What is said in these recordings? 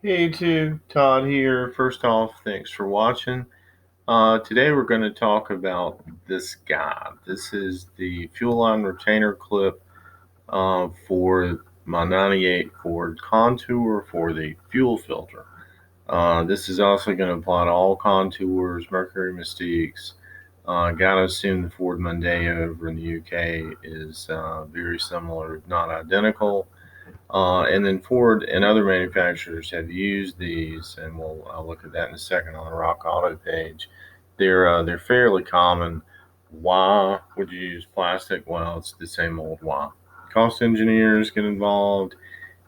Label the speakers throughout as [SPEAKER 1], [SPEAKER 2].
[SPEAKER 1] Hey YouTube, Todd here. First off, thanks for watching. Today we're going to talk about this guy. This is the fuel line retainer clip for my 98 Ford Contour for the fuel filter. This is also going to apply to all Contours, Mercury Mystiques. Gotta assume the Ford Mondeo over in the UK is very similar, if not identical. And then Ford and other manufacturers have used these, and I'll look at that in a second on the Rock Auto page. They're fairly common. Why would you use plastic? Well, it's the same old why. Cost engineers get involved,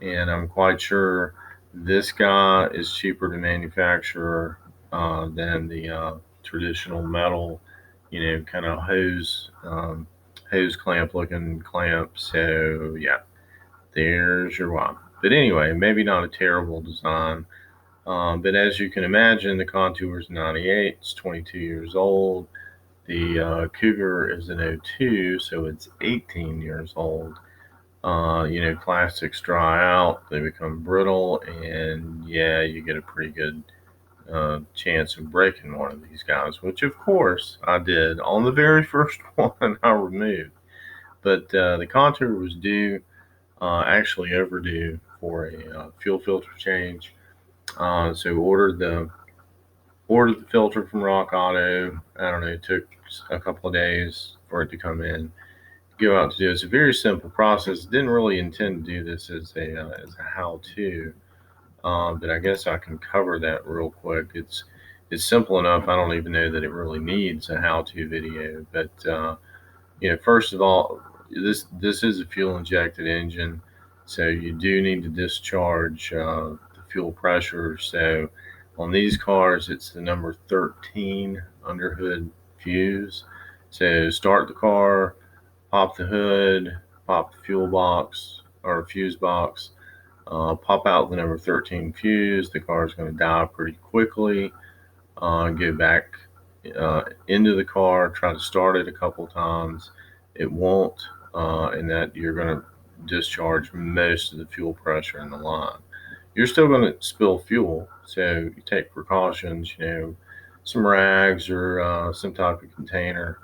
[SPEAKER 1] and I'm quite sure this guy is cheaper to manufacture than the traditional metal, kind of hose clamp looking clamp. So yeah, there's your why. But anyway, maybe not a terrible design. But as you can imagine, the Contour is 98. It's 22 years old. The Cougar is an '02, so it's 18 years old. Plastics dry out, they become brittle, and yeah, you get a pretty good chance of breaking one of these guys, which of course I did on the very first one I removed. But the Contour was actually overdue for a fuel filter change. So ordered the filter from Rock Auto. I don't know, it took a couple of days for it to come in. Go out to do it. It's a very simple process. Didn't really intend to do this as a how-to, but I guess I can cover that real quick. It's simple enough. I don't even know that it really needs a how-to video. But first of all, this is a fuel injected engine, so you do need to discharge the fuel pressure. So on these cars, it's the number 13 underhood fuse. So start the car, pop the hood, pop the fuel box or fuse box, pop out the number 13 fuse. The car is going to die pretty quickly. Go back into the car, try to start it a couple times. It won't, and that you're going to discharge most of the fuel pressure in the line. You're still going to spill fuel, so you take precautions, some rags or some type of container.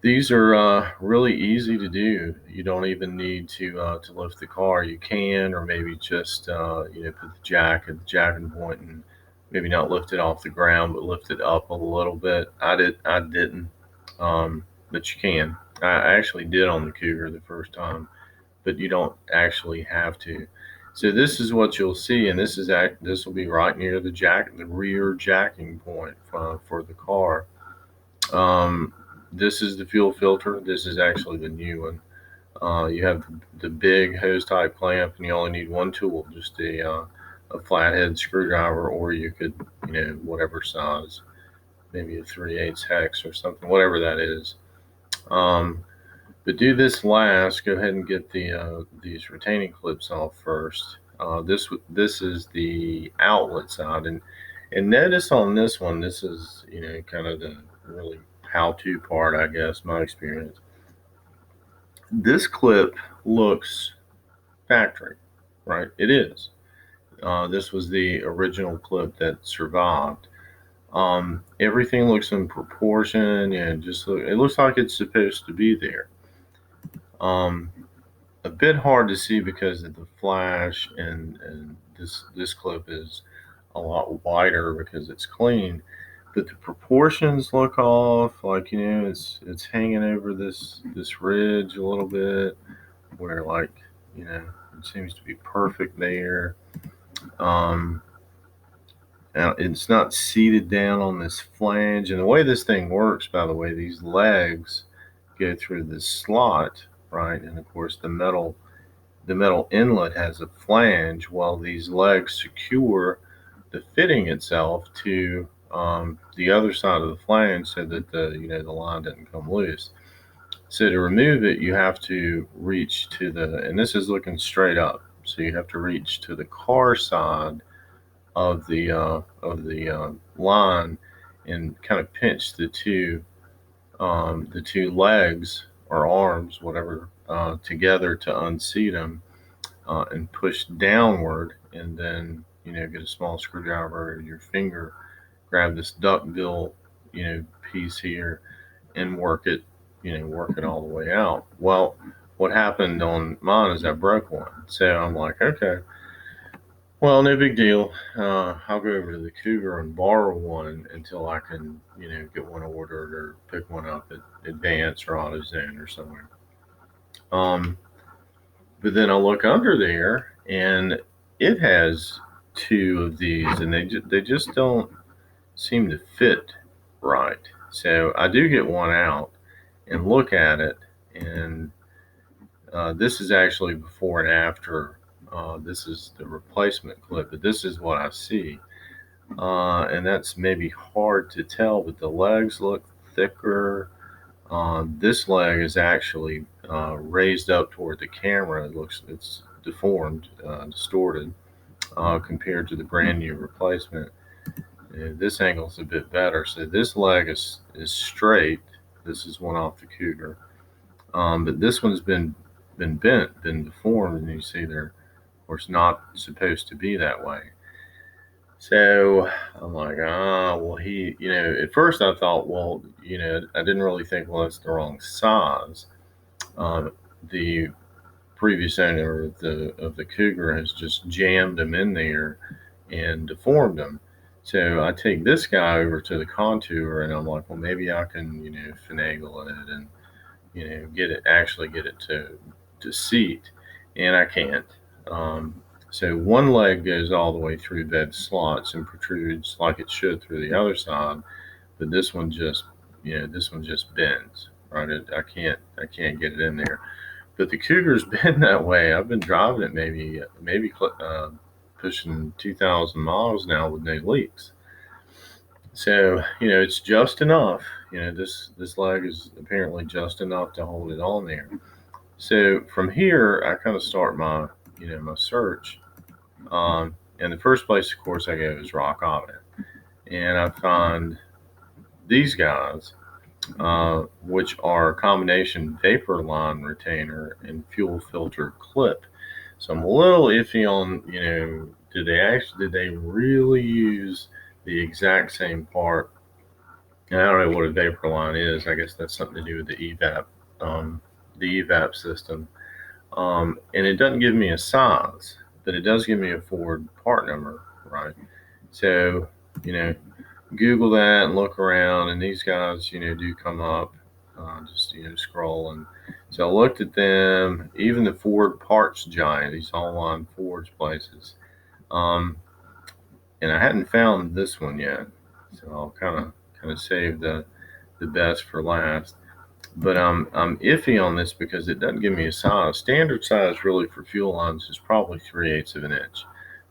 [SPEAKER 1] These are really easy to do. You don't even need to lift the car. You can, or maybe just put the jack at the jacking point and maybe not lift it off the ground, but lift it up a little bit. I didn't, but you can. I actually did on the Cougar the first time, but you don't actually have to. So this is what you'll see, and this will be right near the rear jacking point for the car. Um, this is the fuel filter. This is actually the new one. You have the big hose type clamp, and you only need one tool, just a flathead screwdriver, or you could, whatever size, maybe a 3/8 hex or something, whatever that is. But do this last. Go ahead and get these retaining clips off first. This is the outlet side, and notice on this one, this is kind of the really how-to part, I guess, my experience. This clip looks factory, right? It is. This was the original clip that survived. Everything looks in proportion, and it looks like it's supposed to be there. A bit hard to see because of the flash, and this clip is a lot wider because it's clean, but the proportions look off. Like it's hanging over this ridge a little bit, where it seems to be perfect there. Um, Now it's not seated down on this flange, and the way this thing works, by the way, these legs go through this slot, right? And of course, the metal inlet has a flange, while these legs secure the fitting itself to the other side of the flange, so that the line doesn't come loose. So to remove it, you have to reach to and this is looking straight up, so you have to reach to the car side of the line and kind of pinch the two legs or arms, whatever, together to unseat them, and push downward, and then get a small screwdriver or your finger, grab this duckbill, piece here, and work it all the way out. Well, what happened on mine is I broke one. So I'm like, okay, well, no big deal. I'll go over to the Cougar and borrow one until I can, get one ordered or pick one up at Advance or AutoZone or somewhere. But then I look under there, and it has two of these, and they just don't seem to fit right. So I do get one out and look at it, and this is actually before and after. This is the replacement clip, but this is what I see. And that's maybe hard to tell, but the legs look thicker. This leg is actually raised up toward the camera. It's deformed, distorted compared to the brand new replacement. This angle is a bit better. So this leg is straight. This is one off the Cougar, but this one's been bent, been deformed, and you see they're, of course, not supposed to be that way. So I'm like, well, at first I thought, well, I didn't really think, well, that's the wrong size. The previous owner of the Cougar has just jammed them in there and deformed them. So I take this guy over to the contour, and I'm like, well, maybe I can, finagle it and, get it to seat, and I can't. So one leg goes all the way through that slots and protrudes like it should through the other side, but this one just bends. Right, I can't get it in there. But the Cougar's been that way. I've been driving it maybe pushing 2,000 miles now with no leaks. So it's just enough. This leg is apparently just enough to hold it on there. So from here, I kind of start my my search. And the first place, of course, I go is Rock Auto, and I find these guys, which are a combination vapor line retainer and fuel filter clip. So I'm a little iffy on, did they really use the exact same part? And I don't know what a vapor line is. I guess that's something to do with the evap system. And it doesn't give me a size, but it does give me a Ford part number, right? So, Google that and look around, and these guys, do come up. Just scroll, and so I looked at them. Even the Ford Parts Giant, these online Ford's places, and I hadn't found this one yet, so I'll kind of save the best for last. But I'm iffy on this because it doesn't give me a size. Standard size really for fuel lines is probably 3/8 of an inch,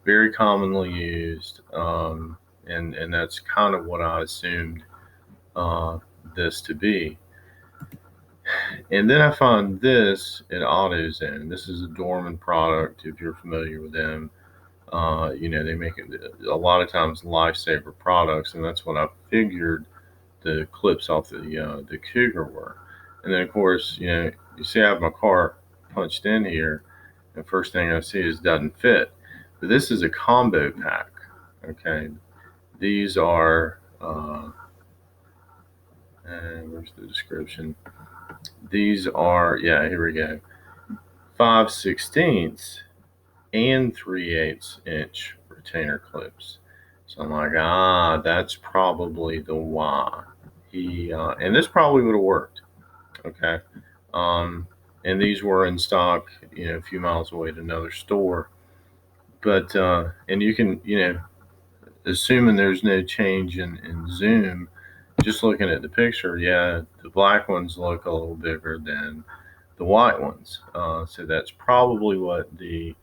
[SPEAKER 1] very commonly used, and that's kind of what I assumed this to be. And then I found this at AutoZone. This is a Dorman product, if you're familiar with them. They make it a lot of times lifesaver products, and that's what I figured the clips off the Cougar were. And then, of course, you see I have my car punched in here, and first thing I see is doesn't fit. But this is a combo pack. Okay, these are. Where's the description? These are, here we go, 5/16 and 3/8 inch retainer clips. So I'm like, that's probably the why. And this probably would have worked. Okay. And these were in stock, a few miles away at another store. But, and you can, assuming there's no change in zoom, just looking at the picture, the black ones look a little bigger than the white ones. So that's probably what the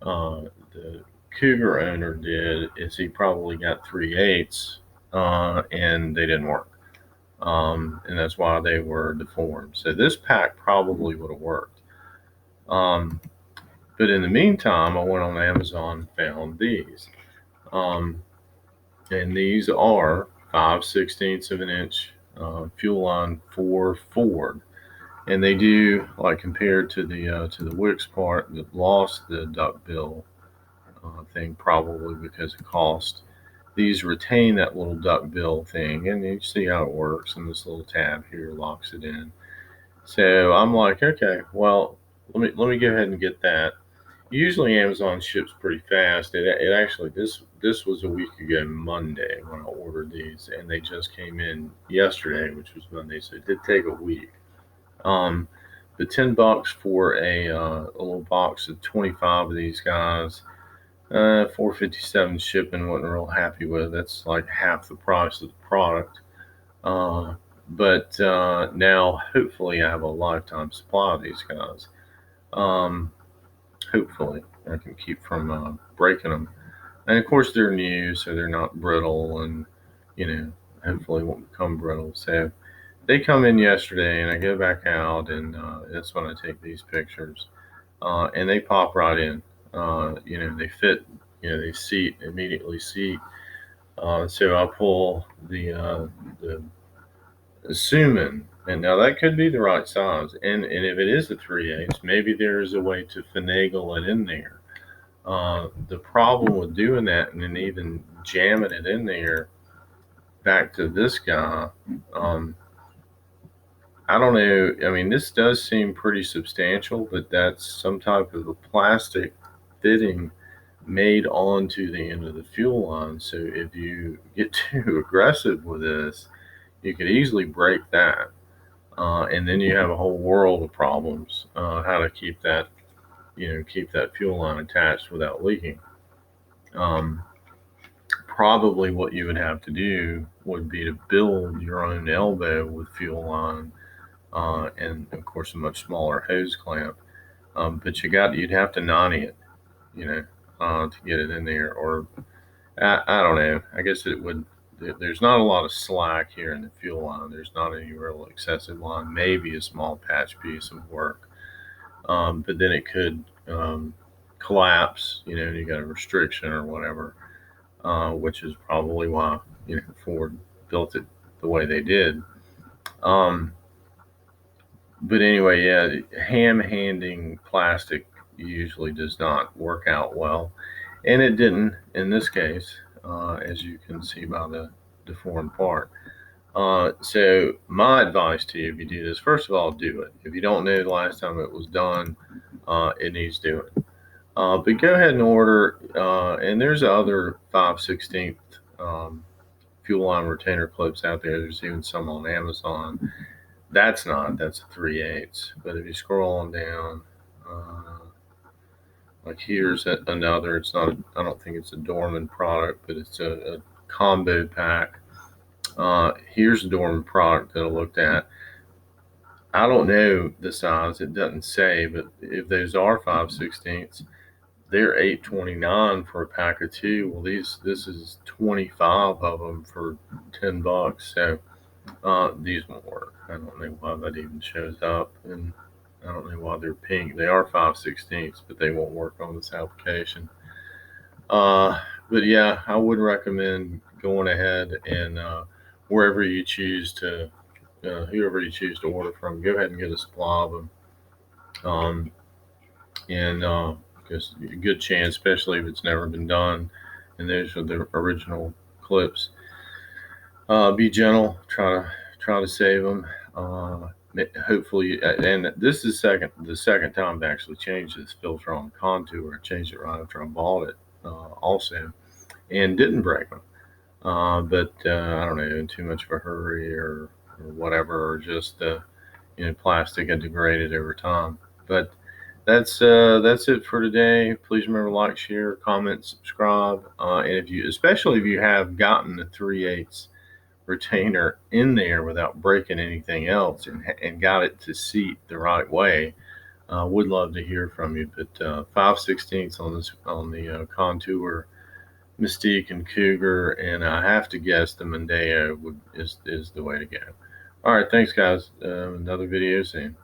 [SPEAKER 1] Cougar owner did, is he probably got 3/8 and they didn't work. And that's why they were deformed. So this pack probably would have worked. But in the meantime, I went on Amazon and found these. And these are 5/16 of an inch fuel line for Ford. And they do, like, compared to the Wix part that lost the duckbill thing, probably because of cost. These retain that little duck bill thing, and you see how it works, and this little tab here locks it in. So I'm like, okay, well, let me go ahead and get that. Usually Amazon ships pretty fast. It actually, this was a week ago Monday when I ordered these, and they just came in yesterday, which was Monday, so it did take a week. The $10 for a little box of 25 of these guys, $4.57 shipping. Wasn't real happy with. That's like half the price of the product. But now hopefully I have a lifetime supply of these guys. Hopefully I can keep from breaking them. And of course they're new, so they're not brittle, and hopefully won't become brittle. So they come in yesterday, and I go back out, and that's when I take these pictures, and they pop right in. They fit. They seat immediately. Seat. So I pull the assuming, and now that could be the right size, and if it is a 3/8, maybe there is a way to finagle it in there. The problem with doing that and then even jamming it in there, back to this guy, I don't know. I mean, this does seem pretty substantial, but that's some type of a plastic fitting made onto the end of the fuel line. So if you get too aggressive with this, you could easily break that. And then you have a whole world of problems, how to keep that fuel line attached without leaking. Probably what you would have to do would be to build your own elbow with fuel line, and of course a much smaller hose clamp. But you'd have to 90 it, to get it in there. Or I don't know. I guess it would. There's not a lot of slack here in the fuel line. There's not any real excessive line. Maybe a small patch piece of work, but then it could collapse. And you got a restriction or whatever, which is probably why Ford built it the way they did. But anyway, yeah, ham-handing plastic usually does not work out well, and it didn't in this case, as you can see by the deformed part. So my advice to you, if you do this, first of all, do it. If you don't know the last time it was done, it needs doing. But go ahead and order, and there's other 5/16 fuel line retainer clips out there. There's even some on Amazon. That's a 3/8. But if you scroll on down, like here's another. It's not. I don't think it's a Dorman product, but it's a combo pack. Here's a Dorman product that I looked at. I don't know the size. It doesn't say, but if those are 5/16, they're $8.29 for a pack of 2. Well, this is 25 of them for $10. So these won't work. I don't know why that even shows up, and I don't know why they're pink. They are 5/16, but they won't work on this application. But yeah, I would recommend going ahead and whoever you choose to order from, go ahead and get a supply of them. And because a good chance, especially if it's never been done, and those are the original clips. Be gentle. Try to save them. Hopefully, and this is the second time to actually change this filter on the Contour. I changed it right after I bought it, also, and didn't break them. But I don't know, in too much of a hurry or whatever, or just plastic had degraded over time. But that's it for today. Please remember, like, share, comment, subscribe, and especially if you have gotten the 3/8 retainer in there without breaking anything else, and got it to seat the right way, would love to hear from you. But 5/16 on the Contour, Mystique, and Cougar, and I have to guess the Mondeo is the way to go. All right, thanks guys. Another video soon.